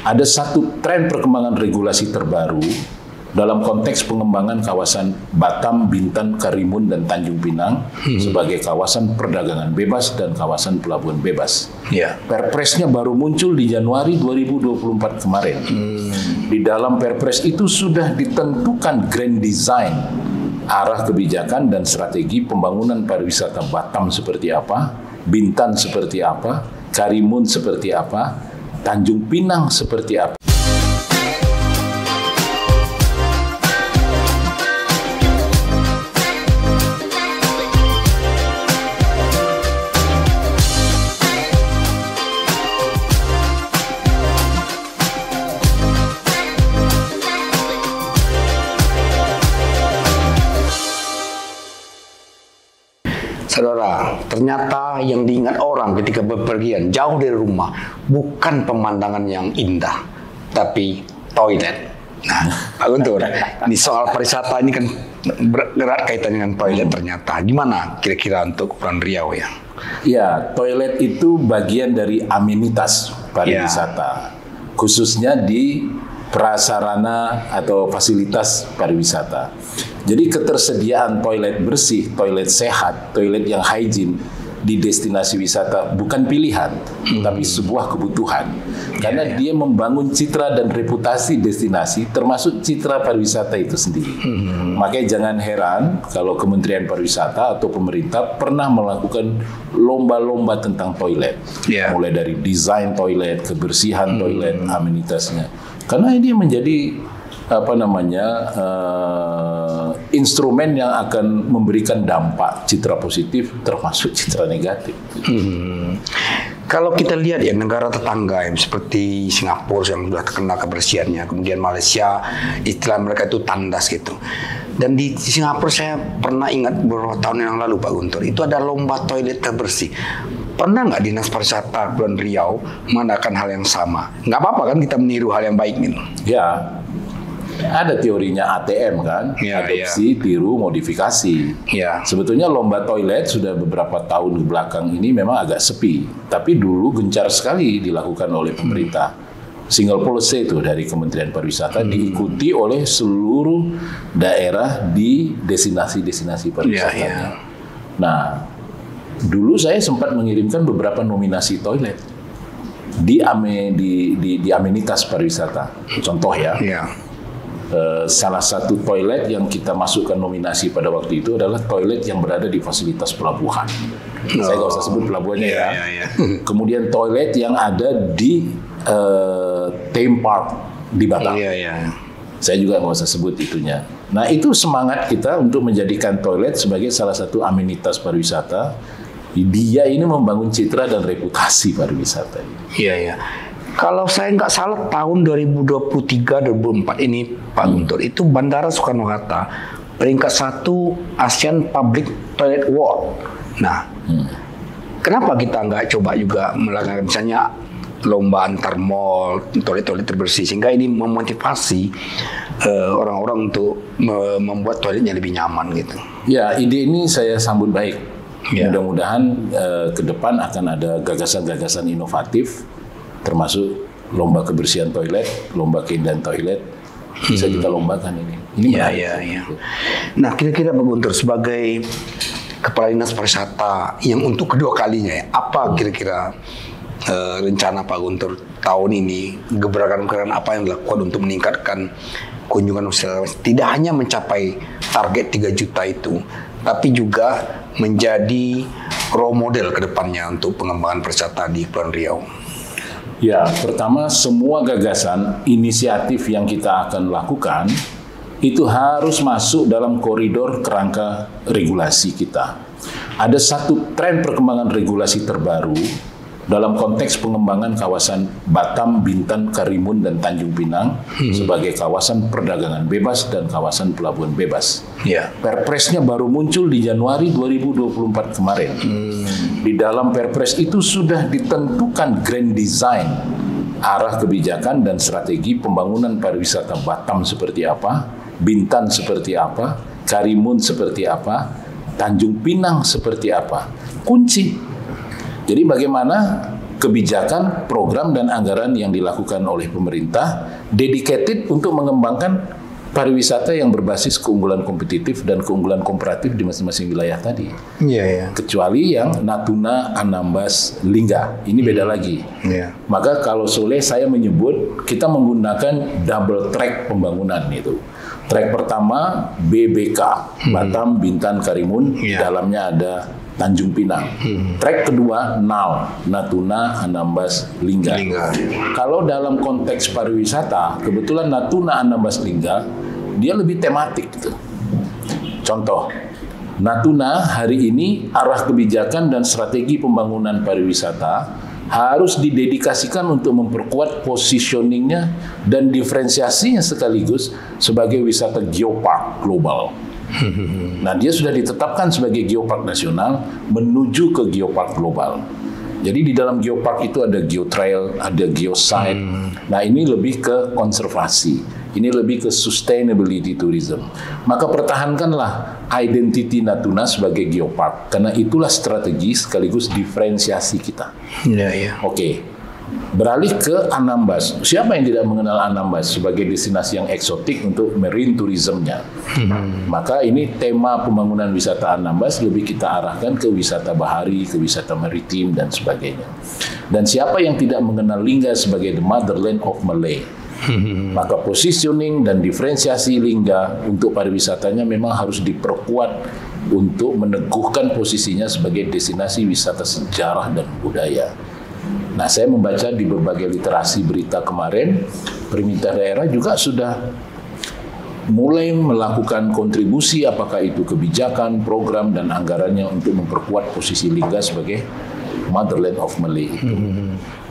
Ada satu tren perkembangan regulasi terbaru dalam konteks pengembangan kawasan Batam, Bintan, Karimun, dan Tanjung Pinang sebagai kawasan perdagangan bebas dan kawasan pelabuhan bebas. Perpresnya baru muncul di Januari 2024 kemarin. Di dalam Perpres itu sudah ditentukan grand design, arah kebijakan dan strategi pembangunan pariwisata Batam seperti apa, Bintan seperti apa, Karimun seperti apa, Tanjung Pinang seperti apa. Saudara, ternyata yang diingat orang ketika bepergian jauh dari rumah bukan pemandangan yang indah, tapi toilet. Nah, Pak Guntur, di soal pariwisata ini kan berat kaitannya dengan toilet ternyata. Gimana kira-kira untuk Kepulauan Riau ya? Ya, toilet itu bagian dari amenitas pariwisata, khususnya di prasarana atau fasilitas pariwisata. Jadi ketersediaan toilet bersih, toilet sehat, toilet yang hygiene di destinasi wisata bukan pilihan, tapi sebuah kebutuhan. Karena dia membangun citra dan reputasi destinasi, termasuk citra pariwisata itu sendiri. Makanya jangan heran kalau Kementerian Pariwisata atau pemerintah pernah melakukan lomba-lomba tentang toilet. Mulai dari desain toilet, kebersihan toilet, amenitasnya. Karena ini menjadi instrumen yang akan memberikan dampak citra positif termasuk citra negatif. Kalau kita lihat ya negara tetangga yang seperti Singapura yang sudah terkenal kebersihannya, kemudian Malaysia istilah mereka itu tandas gitu. Dan di Singapura saya pernah ingat beberapa tahun yang lalu Pak Guntur, itu ada lomba toilet terbersih. Pernah nggak Dinas Pariwisata Kepulauan Riau mengadakan hal yang sama? Nggak apa-apa kan kita meniru hal yang baik gitu? Ya. Ada teorinya ATM kan, adopsi, tiru, modifikasi. Sebetulnya lomba toilet sudah beberapa tahun ke belakang ini memang agak sepi, tapi dulu gencar sekali dilakukan oleh pemerintah. Single policy itu dari Kementerian Pariwisata diikuti oleh seluruh daerah di destinasi-destinasi pariwisatanya. Nah, dulu saya sempat mengirimkan beberapa nominasi toilet di amenitas pariwisata. Contoh ya. Salah satu toilet yang kita masukkan nominasi pada waktu itu adalah toilet yang berada di fasilitas pelabuhan. Saya nggak usah sebut pelabuhannya Kemudian toilet yang ada di theme park di Batam. Saya juga nggak usah sebut itunya. Nah, itu semangat kita untuk menjadikan toilet sebagai salah satu amenitas pariwisata. Dia ini membangun citra dan reputasi pariwisata. Kalau saya nggak salah tahun 2023-2024 ini Pak Guntur, itu Bandara Soekarno-Hatta peringkat 1 ASEAN Public Toilet Award. Nah, kenapa kita nggak coba juga melakukan misalnya lomba antar mall, toilet-toilet terbersih, sehingga ini memotivasi orang-orang untuk membuat toiletnya lebih nyaman gitu. Ya, ide ini saya sambut baik. Mudah-mudahan ke depan akan ada gagasan-gagasan inovatif, termasuk lomba kebersihan toilet, lomba keindahan toilet, bisa kita lombakan ini. Nah, kira-kira Pak Guntur sebagai Kepala Dinas Pariwisata yang untuk kedua kalinya ya, apa kira-kira rencana Pak Guntur tahun ini, gebrakan-gebrakan apa yang dilakukan untuk meningkatkan kunjungan wisatawan, tidak hanya mencapai target 3 juta itu, tapi juga menjadi role model ke depannya untuk pengembangan pariwisata di Kepulauan Riau? Ya, pertama semua gagasan, inisiatif yang kita akan lakukan itu harus masuk dalam koridor kerangka regulasi kita. Ada satu tren perkembangan regulasi terbaru dalam konteks pengembangan kawasan Batam, Bintan, Karimun, dan Tanjung Pinang sebagai kawasan perdagangan bebas dan kawasan pelabuhan bebas. Perpresnya baru muncul di Januari 2024 kemarin. Di dalam Perpres itu sudah ditentukan grand design, arah kebijakan dan strategi pembangunan pariwisata Batam seperti apa, Bintan seperti apa, Karimun seperti apa, Tanjung Pinang seperti apa. Kunci. Jadi bagaimana kebijakan, program, dan anggaran yang dilakukan oleh pemerintah dedicated untuk mengembangkan pariwisata yang berbasis keunggulan kompetitif dan keunggulan komparatif di masing-masing wilayah tadi. Kecuali yang Natuna, Anambas, Lingga, ini beda lagi. Maka kalau Soleh saya menyebut kita menggunakan double track pembangunan itu. Track pertama BBK, Batam, Bintan, Karimun, di dalamnya ada Tanjung Pinang. Track kedua NAL, Natuna, Anambas, Lingga. Kalau dalam konteks pariwisata, kebetulan Natuna, Anambas, Lingga, dia lebih tematik gitu. Contoh, Natuna hari ini arah kebijakan dan strategi pembangunan pariwisata harus didedikasikan untuk memperkuat positioningnya dan diferensiasinya sekaligus sebagai wisata geopark global. Nah, dia sudah ditetapkan sebagai geopark nasional menuju ke geopark global. Jadi di dalam geopark itu ada geotrail, ada geosite. Nah, ini lebih ke konservasi. Ini lebih ke sustainability tourism. Maka pertahankanlah identity Natuna sebagai geopark, karena itulah strategi sekaligus diferensiasi kita. Oke. Beralih ke Anambas. Siapa yang tidak mengenal Anambas sebagai destinasi yang eksotik untuk marine tourismnya? Maka ini tema pembangunan wisata Anambas lebih kita arahkan ke wisata bahari, ke wisata maritim, dan sebagainya. Dan siapa yang tidak mengenal Lingga sebagai the motherland of Malay? Maka positioning dan diferensiasi Lingga untuk pariwisatanya memang harus diperkuat untuk meneguhkan posisinya sebagai destinasi wisata sejarah dan budaya. Nah, saya membaca di berbagai literasi berita kemarin, pemerintah daerah juga sudah mulai melakukan kontribusi, apakah itu kebijakan, program, dan anggarannya untuk memperkuat posisi Lingga sebagai motherland of Malay itu.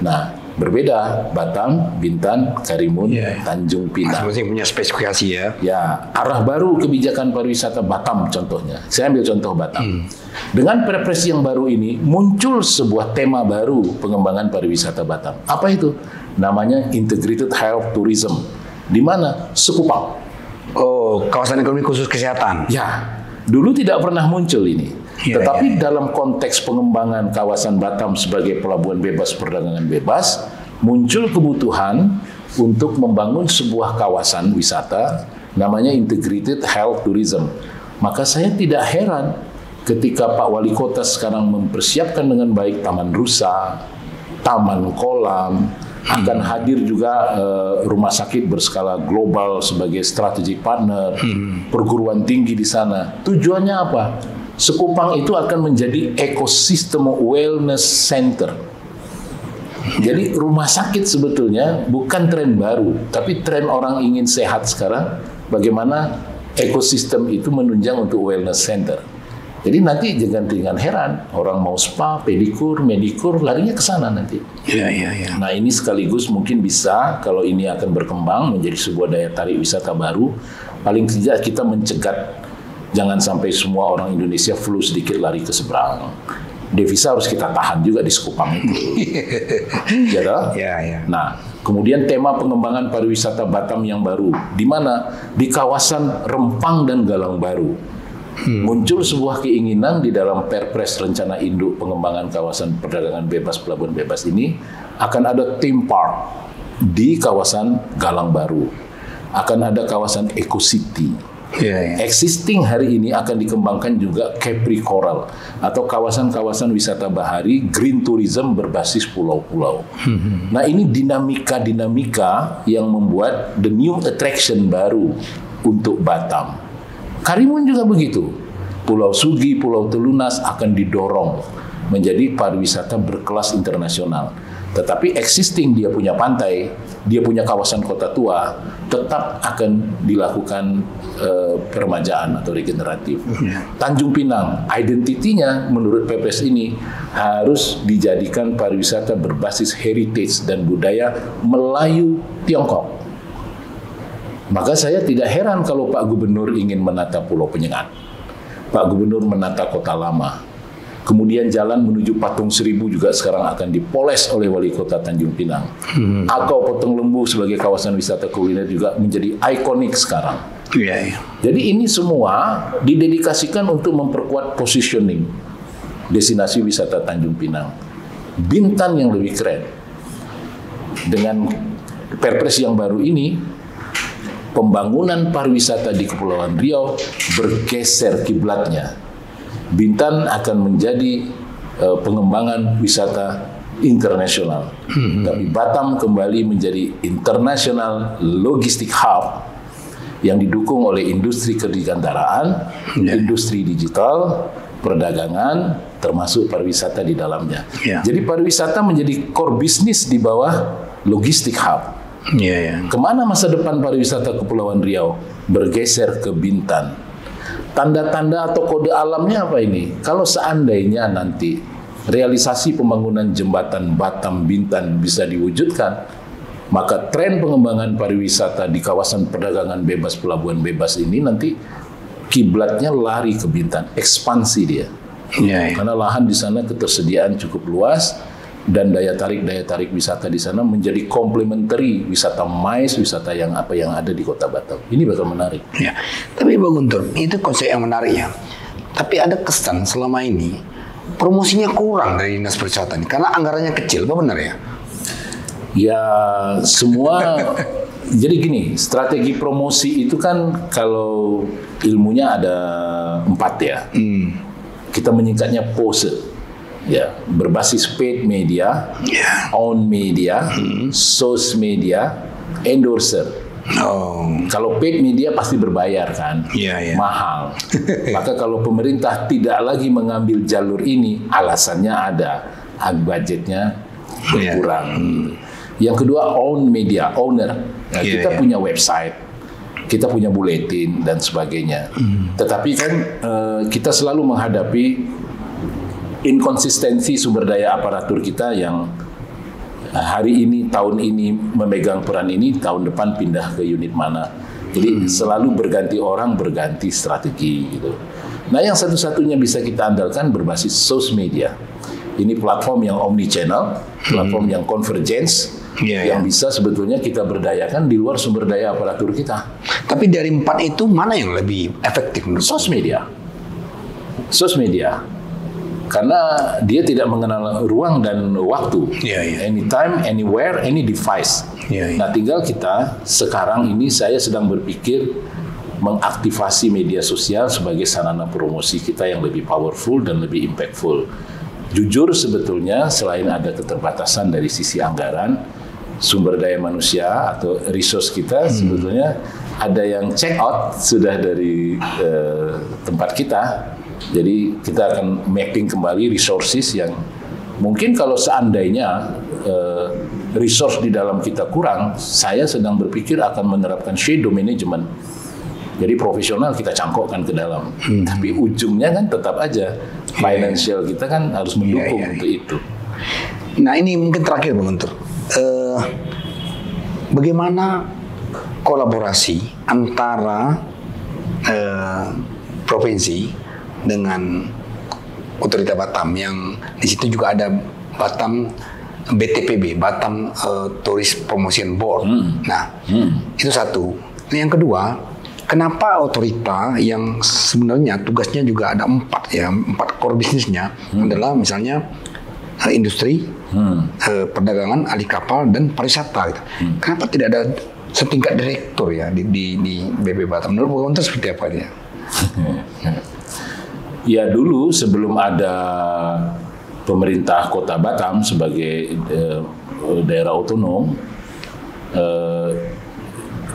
Nah, berbeda Batam, Bintan, Karimun, Tanjung Pinang. Masing-masing punya spesifikasi ya. Ya, arah baru kebijakan pariwisata Batam contohnya. Saya ambil contoh Batam. Dengan perpres yang baru ini muncul sebuah tema baru pengembangan pariwisata Batam. Apa itu? Namanya Integrated Health Tourism. Di mana? Sekupang. Oh, kawasan ekonomi khusus kesehatan. Ya, dulu tidak pernah muncul ini. Tetapi dalam konteks pengembangan kawasan Batam sebagai pelabuhan bebas perdagangan bebas, muncul kebutuhan untuk membangun sebuah kawasan wisata namanya Integrated Health Tourism. Maka saya tidak heran ketika Pak Wali Kota sekarang mempersiapkan dengan baik Taman Rusa, Taman Kolam, akan hadir juga rumah sakit berskala global sebagai strategic partner, perguruan tinggi di sana. Tujuannya apa? Sekupang itu akan menjadi ekosistem wellness center. Jadi rumah sakit sebetulnya bukan tren baru, tapi tren orang ingin sehat sekarang. Bagaimana ekosistem itu menunjang untuk wellness center. Jadi nanti jangan heran orang mau spa, pedikur, medikur larinya ke sana nanti. Nah, ini sekaligus mungkin bisa kalau ini akan berkembang menjadi sebuah daya tarik wisata baru. Paling tidak kita mencegat jangan sampai semua orang Indonesia flu sedikit lari ke seberang. Devisa harus kita tahan juga di Sekupang itu. Nah, kemudian tema pengembangan pariwisata Batam yang baru, di mana di kawasan Rempang dan Galang Baru. Muncul sebuah keinginan di dalam Perpres Rencana Induk Pengembangan Kawasan Perdagangan Bebas Pelabuhan Bebas ini akan ada theme park di kawasan Galang Baru. Akan ada kawasan Eco City. Existing hari ini akan dikembangkan juga Capri Coral atau kawasan-kawasan wisata bahari green tourism berbasis pulau-pulau. Nah, ini dinamika yang membuat the new attraction baru untuk Batam. Karimun juga begitu. Pulau Sugi, Pulau Telunas akan didorong menjadi pariwisata berkelas internasional. Tetapi existing dia punya pantai, dia punya kawasan kota tua, tetap akan dilakukan peremajaan atau regeneratif. Tanjung Pinang, identitinya menurut Perpres ini harus dijadikan pariwisata berbasis heritage dan budaya Melayu Tiongkok. Maka saya tidak heran kalau Pak Gubernur ingin menata Pulau Penyengat. Pak Gubernur menata Kota Lama. Kemudian jalan menuju Patung Seribu juga sekarang akan dipoles oleh Wali Kota Tanjung Pinang. Akau Potong Lembu sebagai kawasan wisata kuliner juga menjadi ikonik sekarang. Jadi ini semua didedikasikan untuk memperkuat positioning destinasi wisata Tanjung Pinang. Bintan yang lebih keren. Dengan Perpres yang baru ini, pembangunan pariwisata di Kepulauan Riau bergeser kiblatnya. Bintan akan menjadi pengembangan wisata internasional. Tapi Batam kembali menjadi international logistic hub yang didukung oleh industri kedirgantaraan, industri digital, perdagangan, termasuk pariwisata di dalamnya. Jadi pariwisata menjadi core bisnis di bawah logistic hub. Kemana masa depan pariwisata Kepulauan Riau? Bergeser ke Bintan. Tanda-tanda atau kode alamnya apa ini? Kalau seandainya nanti realisasi pembangunan jembatan Batam Bintan bisa diwujudkan, maka tren pengembangan pariwisata di kawasan perdagangan bebas, pelabuhan bebas ini nanti kiblatnya lari ke Bintan, ekspansi dia. Karena lahan di sana ketersediaan cukup luas dan daya tarik wisata di sana menjadi komplementari wisata mais, wisata yang ada di Kota Batam. Ini bakal menarik. Tapi Pak Guntur, itu konsep yang menarik ya. Tapi ada kesan selama ini promosinya kurang dari Dinas Pariwisata ini karena anggarannya kecil, apa benar ya? Ya semua. Jadi gini, strategi promosi itu kan kalau ilmunya ada 4 ya. Kita menyingkatnya POSE. Ya, berbasis paid media, own media, source media, endorser. Kalau paid media pasti berbayar kan, mahal. Maka kalau pemerintah tidak lagi mengambil jalur ini, alasannya ada, budgetnya berkurang. Yang kedua, own media, owner. Kita punya website, kita punya buletin dan sebagainya. Tetapi kan kita selalu menghadapi inkonsistensi sumber daya aparatur kita yang hari ini, tahun ini memegang peran ini, tahun depan pindah ke unit mana. Jadi selalu berganti orang, berganti strategi gitu. Nah, yang satu-satunya bisa kita andalkan berbasis social media. Ini platform yang omni-channel, platform yang convergence, yang bisa sebetulnya kita berdayakan di luar sumber daya aparatur kita. Tapi dari 4 itu mana yang lebih efektif menurut social media? Social media. Karena dia tidak mengenal ruang dan waktu. Anytime, anywhere, any device. Nah, tinggal kita sekarang ini saya sedang berpikir mengaktifasi media sosial sebagai sarana promosi kita yang lebih powerful dan lebih impactful. Jujur sebetulnya selain ada keterbatasan dari sisi anggaran, sumber daya manusia atau resource kita sebetulnya ada yang check out sudah dari tempat kita. Jadi kita akan mapping kembali resources yang mungkin kalau seandainya resource di dalam kita kurang, saya sedang berpikir akan menerapkan shadow management. Jadi profesional kita cangkokkan ke dalam. Tapi ujungnya kan tetap aja financial kita kan harus mendukung untuk itu. Nah, ini mungkin terakhir Bang Guntur. Bagaimana kolaborasi antara provinsi dengan Otorita Batam yang di situ juga ada Batam BTPB, Batam Tourist Promotion Board. Itu satu. Yang kedua, kenapa otorita yang sebenarnya tugasnya juga ada 4 core bisnisnya adalah misalnya industri, perdagangan, alih kapal dan pariwisata. Gitu. Kenapa tidak ada setingkat direktur ya di BP Batam? Menurut Guntur seperti apa dia? Ya dulu sebelum ada pemerintah Kota Batam sebagai daerah otonom,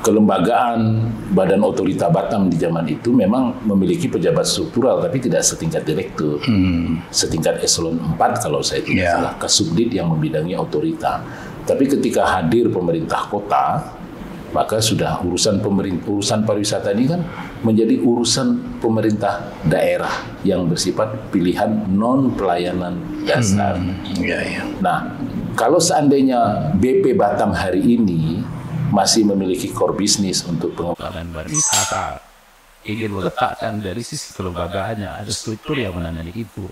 kelembagaan Badan Otorita Batam di zaman itu memang memiliki pejabat struktural tapi tidak setingkat direktur, setingkat eselon 4 kalau saya tidak salah, kasubdit yang membidangi otorita. Tapi ketika hadir pemerintah kota, maka sudah urusan pariwisata ini kan menjadi urusan pemerintah daerah yang bersifat pilihan non pelayanan dasar. Nah, kalau seandainya BP Batam hari ini masih memiliki core bisnis untuk pengembangan pariwisata, ingin meletakkan dari sisi kelembagaannya ada struktur yang menangani itu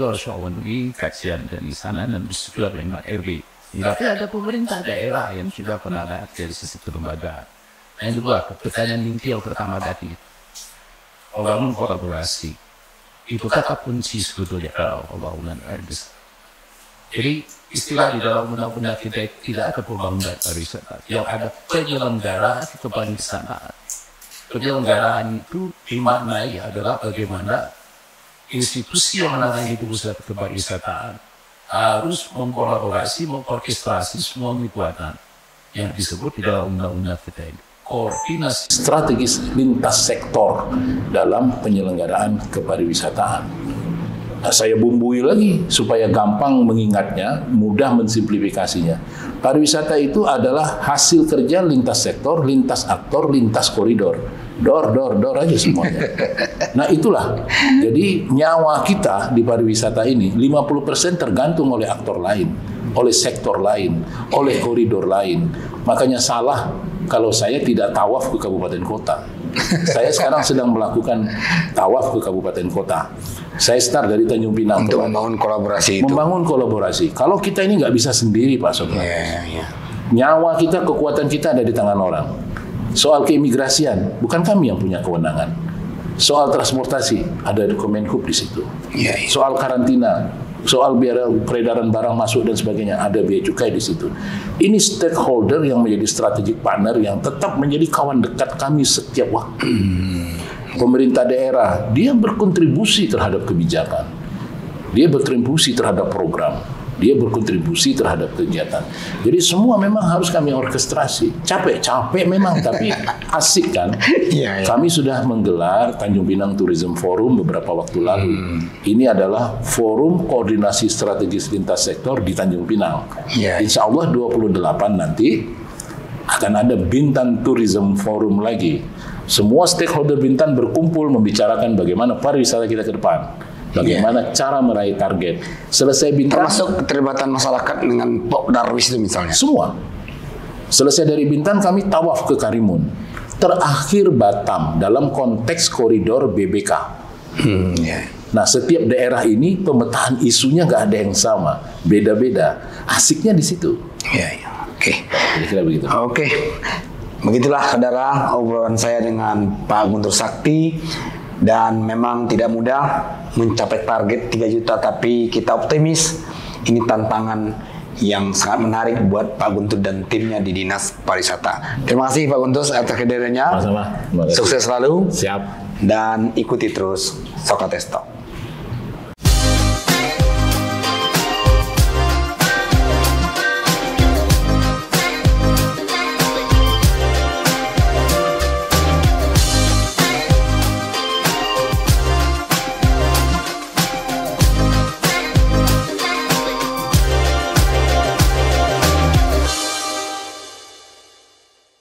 harus memenuhi kajian dari sana dan disetujui oleh RB. Tapi ada pemerintah daerah yang sudah pernah dari sisi kelembagaan. Yang kedua, pertanyaan inti yang pertama tadi, membangun kolaborasi. Itu kata kunci sebetulnya kalau pembangunan RB. Jadi istilah di dalam undang-undang kita tidak ada pembangunan pariwisata, yang ada penyelenggaraan kepariwisataan. Penyelenggaraan itu dimaknai adalah bagaimana institusi yang menangani pusat kepariwisataan harus mengkolaborasi, mengorkestrasi semua kekuatan yang disebut di dalam undang-undang kita ini. Koordinasi strategis lintas sektor dalam penyelenggaraan kepariwisataan. Nah, saya bumbui lagi supaya gampang mengingatnya, mudah mensimplifikasinya. Pariwisata itu adalah hasil kerja lintas sektor, lintas aktor, lintas koridor. Dor aja semuanya. Nah itulah, jadi nyawa kita di pariwisata ini 50% tergantung oleh aktor lain, oleh sektor lain, oleh koridor lain. Makanya salah kalau saya tidak tawaf ke kabupaten kota. Saya sekarang sedang melakukan tawaf ke kabupaten kota. Saya start dari Tanjung Pinang untuk membangun kolaborasi itu. Membangun kolaborasi. Kalau kita ini nggak bisa sendiri, Pak Sokrat. Nyawa kita, kekuatan kita ada di tangan orang. Soal keimigrasian, bukan kami yang punya kewenangan. Soal transportasi, ada Kemenhub di situ. Soal karantina, soal biaya peredaran barang masuk dan sebagainya, ada bea cukai di situ. Ini stakeholder yang menjadi strategic partner yang tetap menjadi kawan dekat kami setiap waktu. Pemerintah daerah, dia berkontribusi terhadap kebijakan, dia berkontribusi terhadap program, dia berkontribusi terhadap kegiatan. Jadi semua memang harus kami orkestrasi. Capek memang, tapi asik kan? Kami sudah menggelar Tanjung Pinang Tourism Forum beberapa waktu lalu. Ini adalah forum koordinasi strategis lintas sektor di Tanjung Pinang. Insya Allah 28 nanti akan ada Bintan Tourism Forum lagi. Semua stakeholder Bintan berkumpul membicarakan bagaimana pariwisata kita ke depan. Bagaimana cara meraih target. Selesai Bintan, termasuk keterlibatan masyarakat dengan Pok Darwis itu misalnya. Semua. Selesai dari Bintan kami tawaf ke Karimun. Terakhir Batam dalam konteks koridor BBK. Nah setiap daerah ini pemetaan isunya nggak ada yang sama. Beda-beda. Asiknya di situ. Kira-kira begitu. Begitulah saudara obrolan saya dengan Pak Guntur Sakti. Dan memang tidak mudah mencapai target 3 juta, tapi kita optimis. Ini tantangan yang sangat menarik buat Pak Guntur dan timnya di Dinas Pariwisata. Terima kasih Pak Guntur atas kehadirannya. Sama-sama. Sukses selalu. Siap. Dan ikuti terus Sokrates Talk.